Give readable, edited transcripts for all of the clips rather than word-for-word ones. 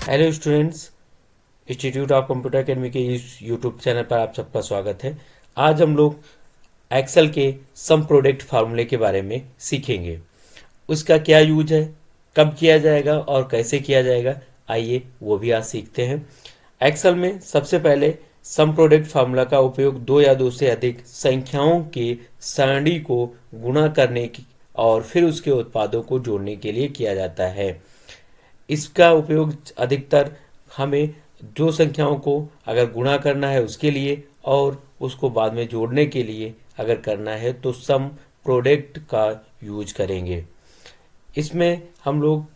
Hello students, institute of computer academy के इस YouTube channel पर आप सबका स्वागत है। आज हम लोग एक्सेल के सम प्रोडक्ट फार्मूले के बारे में सीखेंगे। उसका क्या यूज है, कब किया जाएगा और कैसे किया जाएगा, आइए वो भी आज सीखते हैं। एक्सेल में सबसे पहले सम प्रोडक्ट फार्मूला का उपयोग दो या दो से अधिक संख्याओं के सरणी को गुणा करने की और फिर उसके उत्पादों को जोड़ने के लिए किया जाता है। इसका उपयोग अधिकतर हमें दो संख्याओं को अगर गुणा करना है उसके लिए और उसको बाद में जोड़ने के लिए अगर करना है तो सम प्रोडक्ट का यूज करेंगे। इसमें हम लोग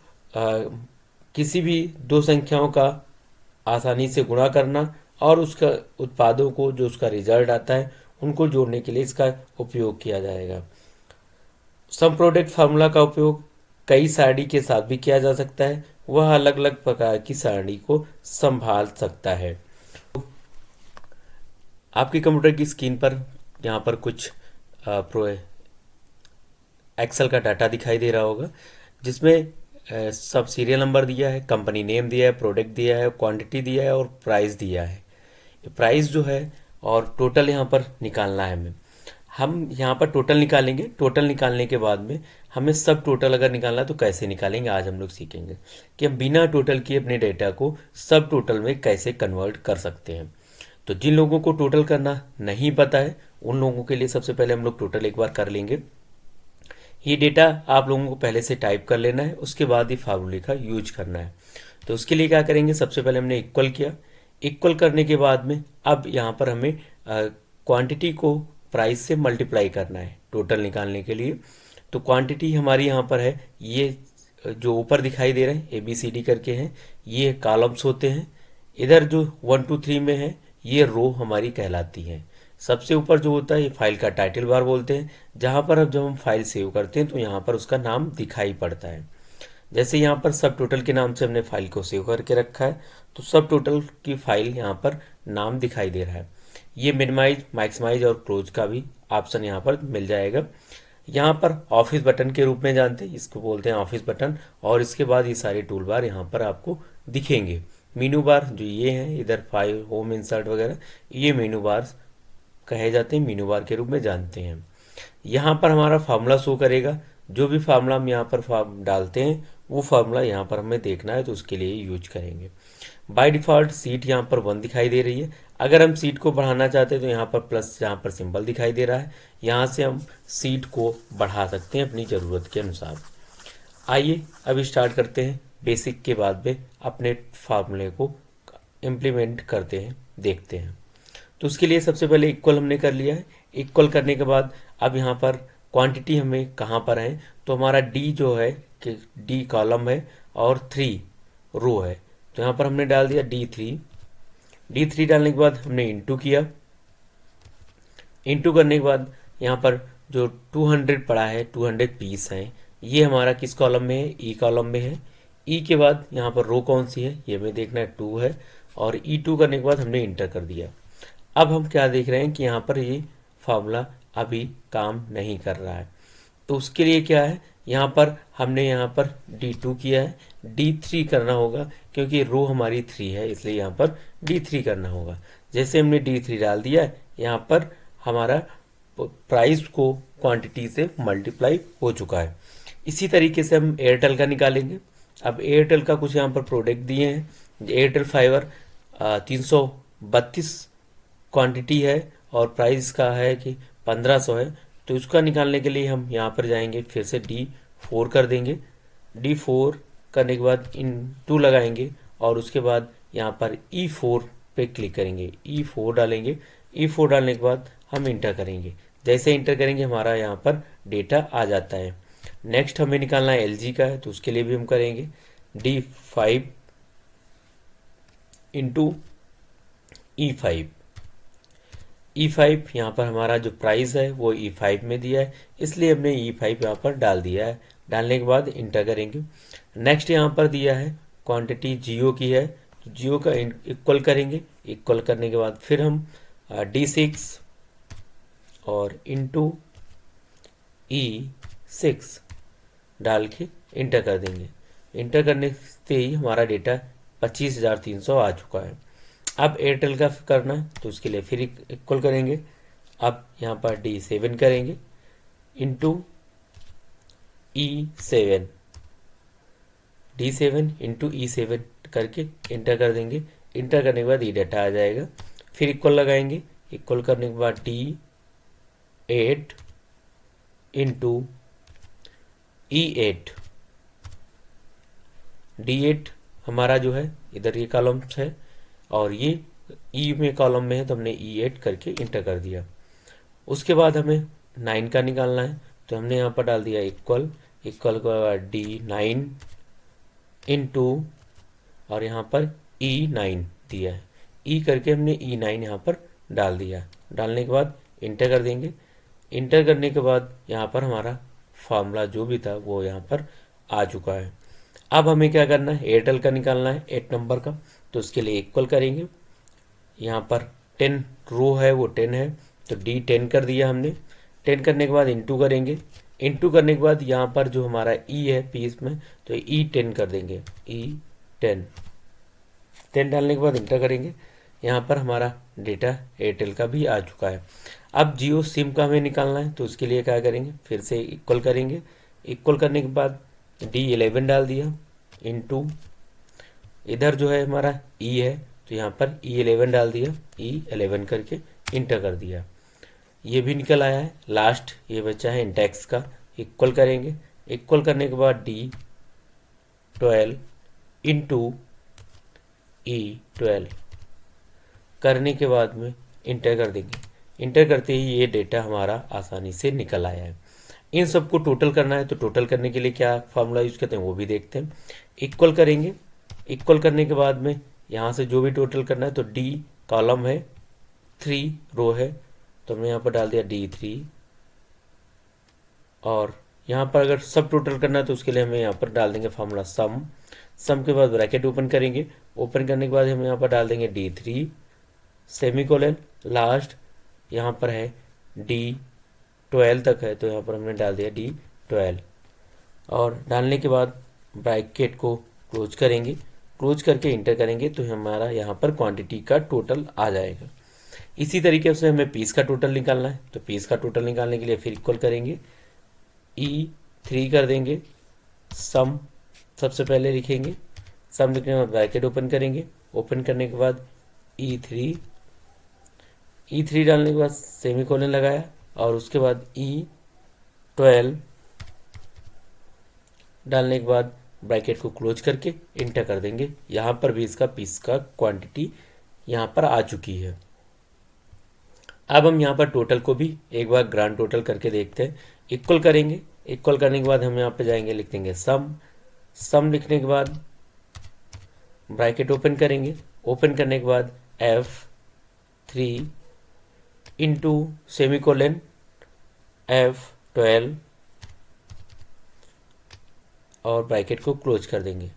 किसी भी दो संख्याओं का आसानी से गुणा करना और उसका उत्पादों को जो उसका रिजल्ट आता है उनको जोड़ने के लिए इसका उपयोग किया जाएगा। सम प्रोडक्ट फार्मूला का उपयोग कई सारणी के साथ भी किया जा सकता है। वह अलग अलग प्रकार की सारणी को संभाल सकता है। आपके कंप्यूटर की स्क्रीन पर यहाँ पर कुछ प्रो एक्सेल का डाटा दिखाई दे रहा होगा, जिसमें सब सीरियल नंबर दिया है, कंपनी नेम दिया है, प्रोडक्ट दिया है, क्वांटिटी दिया है और प्राइस दिया है। प्राइस जो है और टोटल यहाँ पर निकालना है हमें। हम यहाँ पर टोटल निकालेंगे। टोटल निकालने के बाद में हमें सब टोटल अगर निकालना है तो कैसे निकालेंगे, आज हम लोग सीखेंगे कि हम बिना टोटल किए अपने डेटा को सब टोटल में कैसे कन्वर्ट कर सकते हैं। तो जिन लोगों को टोटल करना नहीं पता है उन लोगों के लिए सबसे पहले हम लोग टोटल एक बार कर लेंगे। ये डेटा आप लोगों को पहले से टाइप कर लेना है, उसके बाद ही फार्मूले का यूज करना है। तो उसके लिए क्या करेंगे, सबसे पहले हमने इक्वल किया। इक्वल करने के बाद में अब यहाँ पर हमें क्वांटिटी को प्राइस से मल्टीप्लाई करना है टोटल निकालने के लिए। तो क्वांटिटी हमारी यहाँ पर है, ये जो ऊपर दिखाई दे रहे हैं ए बी सी डी करके हैं, ये कॉलम्स होते हैं। इधर जो 1 2 3 में है ये रो हमारी कहलाती है। सबसे ऊपर जो होता है ये फाइल का टाइटल बार बोलते हैं, जहाँ पर अब जब हम फाइल सेव करते हैं तो यहाँ पर उसका नाम दिखाई पड़ता है। जैसे यहाँ पर सब टोटल के नाम से हमने फाइल को सेव करके रखा है तो सब टोटल की फाइल यहाँ पर नाम दिखाई दे रहा है। ये मिनिमाइज, मैक्सिमाइज और क्लोज का भी ऑप्शन यहाँ पर मिल जाएगा। यहाँ पर ऑफिस बटन के रूप में जानते हैं, इसको बोलते हैं ऑफिस बटन। और इसके बाद ये सारे टूल बार यहाँ पर आपको दिखेंगे। मीनू बार जो ये हैं इधर फाइल, होम, इंसर्ट वगैरह, ये मीनू बार कहे जाते हैं, मीनू बार के रूप में जानते हैं। यहाँ पर हमारा फार्मूला शो करेगा। जो भी फार्मूला हम यहाँ पर डालते हैं वो फार्मूला यहाँ पर हमें देखना है तो उसके लिए यूज करेंगे। बाय डिफ़ॉल्ट सीट यहाँ पर 1 दिखाई दे रही है। अगर हम सीट को बढ़ाना चाहते हैं तो यहाँ पर प्लस, यहाँ पर सिंबल दिखाई दे रहा है, यहाँ से हम सीट को बढ़ा सकते हैं अपनी ज़रूरत के अनुसार। आइए अब स्टार्ट करते हैं। बेसिक के बाद में अपने फार्मूले को इम्प्लीमेंट करते हैं, देखते हैं। तो उसके लिए सबसे पहले इक्वल हमने कर लिया है। इक्वल करने के बाद अब यहाँ पर क्वांटिटी हमें कहाँ पर है, तो हमारा डी जो है कि डी कॉलम है और 3 रो है। तो यहाँ पर हमने डाल दिया D3। D3 डालने के बाद हमने इंटू किया। इंटू करने के बाद यहाँ पर जो 200 पड़ा है, 200 पीस हैं, ये हमारा किस कॉलम में है, ई कॉलम में है। ई के बाद यहाँ पर रो कौन सी है ये हमें देखना है, 2 है। और E2 करने के बाद हमने इंटर कर दिया। अब हम क्या देख रहे हैं कि यहाँ पर ये फार्मूला अभी काम नहीं कर रहा है। तो उसके लिए क्या है, यहाँ पर हमने यहाँ पर D2 किया है, D3 करना होगा क्योंकि रो हमारी 3 है, इसलिए यहाँ पर D3 करना होगा। जैसे हमने D3 डाल दिया है, यहाँ पर हमारा प्राइस को क्वांटिटी से मल्टीप्लाई हो चुका है। इसी तरीके से हम एयरटेल का निकालेंगे। अब एयरटेल का कुछ यहाँ पर प्रोडक्ट दिए हैं। एयरटेल फाइबर 332 क्वांटिटी है और प्राइस का है कि 1500 है। तो उसका निकालने के लिए हम यहाँ पर जाएंगे, फिर से D4 कर देंगे। D4 करने के बाद इन 2 लगाएंगे और उसके बाद यहाँ पर E4 पे क्लिक करेंगे, E4 डालेंगे। E4 डालने के बाद हम इंटर करेंगे। जैसे इंटर करेंगे हमारा यहाँ पर डेटा आ जाता है। नेक्स्ट हमें निकालना है LG का है, तो उसके लिए भी हम करेंगे D5 इंटू E5। E5 यहाँ पर हमारा जो प्राइस है वो E5 में दिया है, इसलिए हमने E5 यहाँ पर डाल दिया है। डालने के बाद इंटर करेंगे। नेक्स्ट यहाँ पर दिया है क्वांटिटी जियो की है, तो जियो का इक्वल करेंगे। इक्वल करने के बाद फिर हम D6 और इंटू E6 डाल के इंटर कर देंगे। इंटर करने से ही हमारा डेटा 25,300 आ चुका है। अब एयरटेल का करना है तो उसके लिए फिर इक्वल करेंगे। अब यहाँ पर D7 करेंगे into E7, D7 into E7 करके इंटर कर देंगे। इंटर करने के बाद ये डाटा आ जाएगा। फिर इक्वल लगाएंगे। इक्वल करने के बाद D8 इंटू E8, D8 हमारा जो है इधर ये कॉलम्स है और ये ई में कॉलम में है तो हमने E8 करके इंटर कर दिया। उसके बाद हमें 9 का निकालना है तो हमने यहाँ पर डाल दिया इक्वल। इक्वल के बाद D9 इंटू और यहाँ पर E9 दिया है। ई करके हमने E9 यहाँ पर डाल दिया। डालने के बाद इंटर कर देंगे। इंटर करने के बाद यहाँ पर हमारा फार्मूला जो भी था वो यहाँ पर आ चुका है। अब हमें क्या करना है, एयरटेल का निकालना है 8 नंबर का, तो उसके लिए इक्वल करेंगे। यहाँ पर 10 रो है वो 10 है तो D10 कर दिया हमने। 10 करने के बाद इंटू करेंगे। इंटू करने के बाद यहाँ पर जो हमारा ई है पीस में तो E10 कर देंगे। E10 10 डालने के बाद इंटर करेंगे। यहाँ पर हमारा डेटा एयरटेल का भी आ चुका है। अब जियो सिम का हमें निकालना है तो उसके लिए क्या करेंगे, फिर से इक्वल करेंगे। इक्वल करने के बाद D11 डाल दिया इंटू इधर जो है हमारा ई है तो यहाँ पर E11 डाल दिया। E11 करके इंटर कर दिया। ये भी निकल आया है। लास्ट ये बचा है इंटेक्स का। इक्वल करेंगे। इक्वल करने के बाद D12 इंटू E12 करने के बाद में इंटर कर देंगे। इंटर करते ही ये डेटा हमारा आसानी से निकल आया है। इन सबको टोटल करना है तो टोटल करने के लिए क्या फार्मूला यूज़ करते हैं वो भी देखते हैं। इक्वल करेंगे। इक्वल करने के बाद में यहाँ से जो भी टोटल करना है तो D कॉलम है, 3 रो है तो हमने यहाँ पर डाल दिया D3। और यहाँ पर अगर सब टोटल करना है तो उसके लिए हमें यहाँ पर डाल देंगे फार्मूला सम। सम के बाद ब्रैकेट ओपन करेंगे। ओपन करने के बाद हम यहाँ पर डाल देंगे D3 सेमीकोलन। लास्ट यहाँ पर है D12 तक है तो यहाँ पर हमने डाल दिया D12 और डालने के बाद ब्रैकेट को क्लोज करेंगे। क्लोज करके इंटर करेंगे तो हमारा यहाँ पर क्वांटिटी का टोटल आ जाएगा। इसी तरीके से हमें पीस का टोटल निकालना है तो पीस का टोटल निकालने के लिए फिर इक्वल करेंगे। E3 कर देंगे। सम सबसे पहले लिखेंगे। सम लिखने के बाद ब्रैकेट ओपन करेंगे। ओपन करने के बाद E3 डालने के बाद सेमीकोलन लगाया और उसके बाद E12 डालने के बाद ब्रैकेट को क्लोज करके इंटर कर देंगे। यहाँ पर भी इसका पीस का क्वांटिटी यहाँ पर आ चुकी है। अब हम यहाँ पर टोटल को भी एक बार ग्रांड टोटल करके देखते हैं। इक्वल करेंगे। इक्वल करने के बाद हम यहाँ पे जाएंगे, लिख देंगे सम। सम लिखने के बाद ब्रैकेट ओपन करेंगे। ओपन करने के बाद F3 इंटू सेमीकोलन F12 और ब्रैकेट को क्लोज कर देंगे।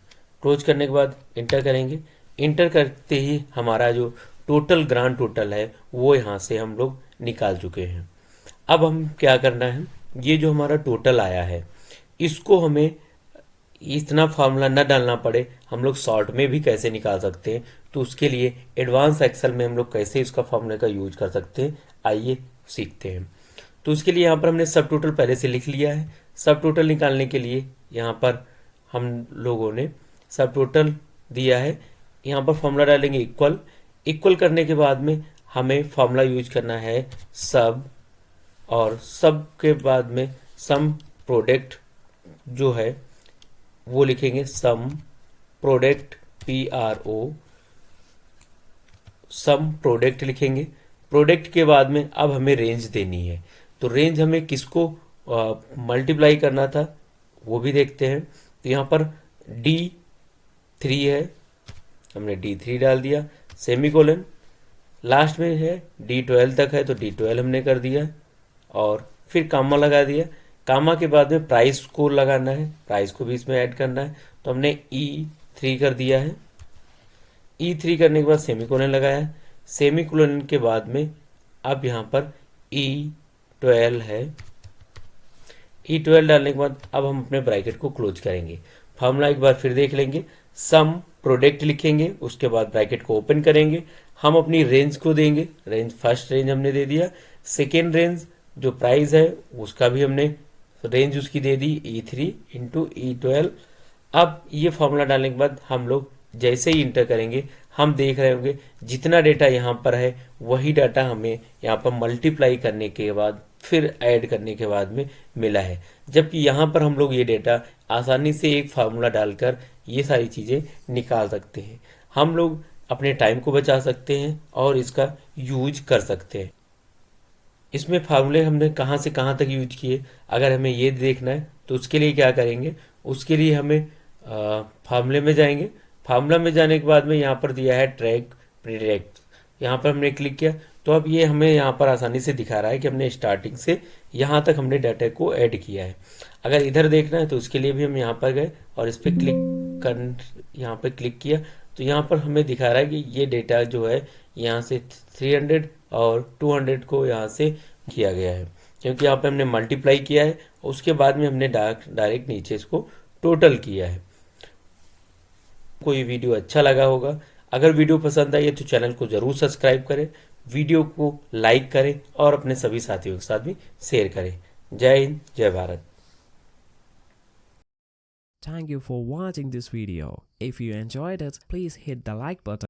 क्लोज करने के बाद इंटर करेंगे। इंटर करते ही हमारा जो टोटल ग्रांड टोटल है वो यहाँ से हम लोग निकाल चुके हैं। अब हम क्या करना है, ये जो हमारा टोटल आया है इसको हमें इतना फार्मूला न डालना पड़े, हम लोग शॉर्ट में भी कैसे निकाल सकते हैं तो उसके लिए एडवांस एक्सेल में हम लोग कैसे इसका फार्मूला का यूज कर सकते हैं आइए सीखते हैं। तो उसके लिए यहाँ पर हमने सब टोटल पहले से लिख लिया है। सब टोटल निकालने के लिए यहाँ पर हम लोगों ने सब टोटल दिया है। यहाँ पर फॉर्मूला डालेंगे इक्वल। इक्वल करने के बाद में हमें फॉर्मूला यूज करना है सब, और सब के बाद में सम प्रोडक्ट जो है वो लिखेंगे some product PRO, some product लिखेंगे। प्रोडक्ट के बाद में अब हमें रेंज देनी है तो रेंज हमें किसको मल्टीप्लाई करना था वो भी देखते हैं। तो यहाँ पर D3 है, हमने D3 डाल दिया सेमीकोलन। लास्ट में है D12 तक है तो D12 हमने कर दिया और फिर कामा लगा दिया। कामा के बाद में प्राइस को लगाना है, प्राइस को भी इसमें ऐड करना है तो हमने E3 कर दिया है। E3 करने के बाद सेमीकोलन लगाया। सेमीकोलन के बाद में अब यहाँ पर E12 है। E12 डालने के बाद अब हम अपने ब्रैकेट को क्लोज करेंगे। फार्मूला एक बार फिर देख लेंगे। सम प्रोडक्ट लिखेंगे, उसके बाद ब्रैकेट को ओपन करेंगे, हम अपनी रेंज को देंगे, रेंज फर्स्ट रेंज हमने दे दिया, सेकेंड रेंज जो प्राइस है उसका भी हमने रेंज उसकी दे दी E3 इंटू E12। अब ये फॉर्मूला डालने के बाद हम लोग जैसे ही इंटर करेंगे हम देख रहे होंगे जितना डेटा यहाँ पर है वही डाटा हमें यहाँ पर मल्टीप्लाई करने के बाद फिर ऐड करने के बाद में मिला है, जबकि यहाँ पर हम लोग ये डेटा आसानी से एक फार्मूला डालकर ये सारी चीज़ें निकाल सकते हैं। हम लोग अपने टाइम को बचा सकते हैं और इसका यूज कर सकते हैं। इसमें फार्मूले हमने कहाँ से कहाँ तक यूज किए, अगर हमें ये देखना है तो उसके लिए क्या करेंगे, उसके लिए हमें फार्मूले में जाएंगे। फार्मूला में जाने के बाद में यहाँ पर दिया है ट्रैक प्रिडिक्ट, यहाँ पर हमने क्लिक किया तो अब ये हमें यहाँ पर आसानी से दिखा रहा है कि हमने स्टार्टिंग से यहाँ तक हमने डाटा को ऐड किया है। अगर इधर देखना है तो उसके लिए भी हम यहाँ पर गए और इस पर यहाँ पर क्लिक किया तो यहाँ पर हमें दिखा रहा है कि ये डेटा जो है यहाँ से 300 और 200 को यहाँ से किया गया है, क्योंकि यहाँ पे हमने मल्टीप्लाई किया है उसके बाद में हमने डायरेक्ट नीचे इसको टोटल किया है। कोई वीडियो अच्छा लगा होगा, अगर वीडियो पसंद आई है तो चैनल को ज़रूर सब्सक्राइब करें, वीडियो को लाइक करें और अपने सभी साथियों के साथ भी शेयर करें। जय हिंद, जय Bharat. Thank you for watching this video. If you enjoyed it, please hit the like button.